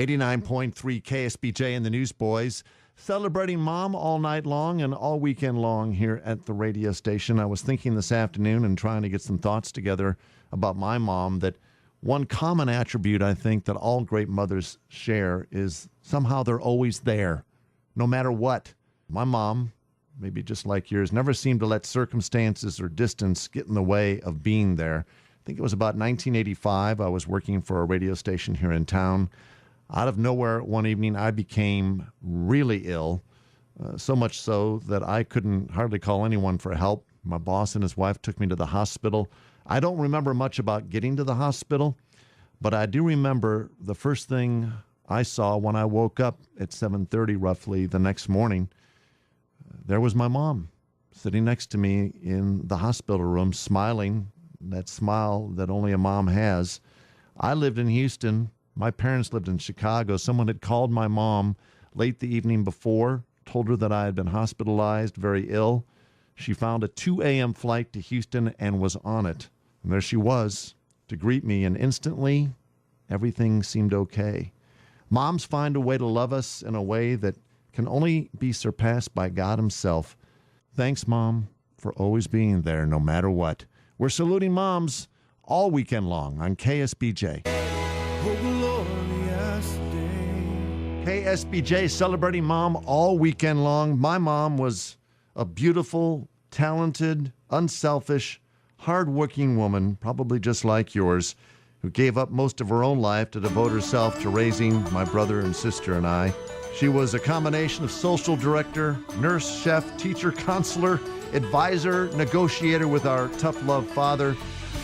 89.3 KSBJ and the Newsboys, celebrating Mom all night long and all weekend long here at the radio station. I was thinking this afternoon and trying to get some thoughts together about my mom, that one common attribute I think that all great mothers share is somehow they're always there, no matter what. My mom, maybe just like yours, never seemed to let circumstances or distance get in the way of being there. I think it was about 1985. I was working for a radio station here in town. Out of nowhere, one evening, I became really ill, so much so that I couldn't hardly call anyone for help. My boss and his wife took me to the hospital. I don't remember much about getting to the hospital, but I do remember the first thing I saw when I woke up at 7:30 roughly the next morning. There was my mom sitting next to me in the hospital room, smiling, that smile that only a mom has. I lived in Houston. My parents lived in Chicago. Someone had called my mom late the evening before, told her that I had been hospitalized, very ill. She found a 2 a.m. flight to Houston and was on it. And there she was to greet me, and instantly everything seemed okay. Moms find a way to love us in a way that can only be surpassed by God himself. Thanks, Mom, for always being there no matter what. We're saluting moms all weekend long on KSBJ. KSBJ celebrating Mom all weekend long. My mom was a beautiful, talented, unselfish, hardworking woman, probably just like yours, who gave up most of her own life to devote herself to raising my brother and sister and I. She was a combination of social director, nurse, chef, teacher, counselor, advisor, negotiator with our tough love father.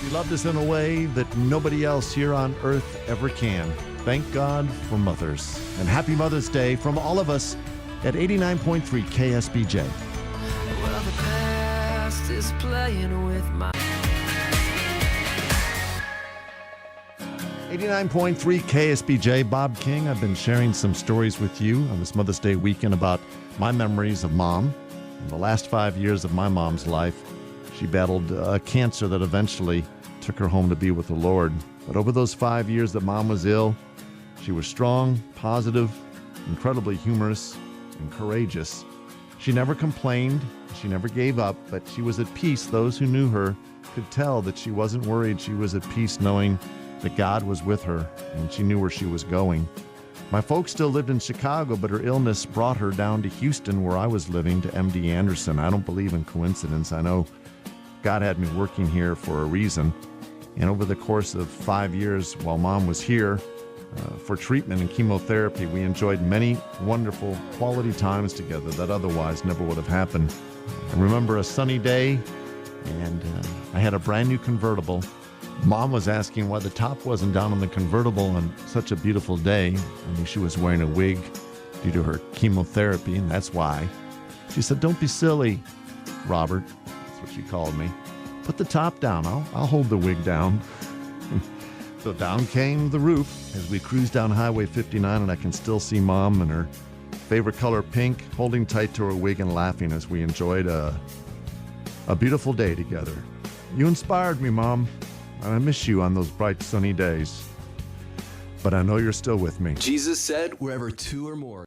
She loved us in a way that nobody else here on earth ever can. Thank God for mothers. And happy Mother's Day from all of us at 89.3 KSBJ. Well, the past is playing with my 89.3 KSBJ, Bob King. I've been sharing some stories with you on this Mother's Day weekend about my memories of Mom. In the last 5 years of my mom's life, she battled a cancer that eventually took her home to be with the Lord. But over those 5 years that Mom was ill, she was strong, positive, incredibly humorous, and courageous. She never complained, she never gave up, but she was at peace. Those who knew her could tell that she wasn't worried. She was at peace knowing that God was with her, and she knew where she was going. My folks still lived in Chicago, but her illness brought her down to Houston, where I was living, to MD Anderson. I don't believe in coincidence. I know God had me working here for a reason. And over the course of 5 years, while Mom was here for treatment and chemotherapy, we enjoyed many wonderful quality times together that otherwise never would have happened. I remember a sunny day, and I had a brand new convertible. Mom was asking why the top wasn't down on the convertible on such a beautiful day. I mean, she was wearing a wig due to her chemotherapy, and that's why. She said, "Don't be silly, Robert." That's what she called me. "Put the top down. I'll hold the wig down." So down came the roof as we cruised down Highway 59, and I can still see Mom in her favorite color, pink, holding tight to her wig and laughing as we enjoyed a beautiful day together. You inspired me, Mom. And I miss you on those bright, sunny days. But I know you're still with me. Jesus said, wherever two or more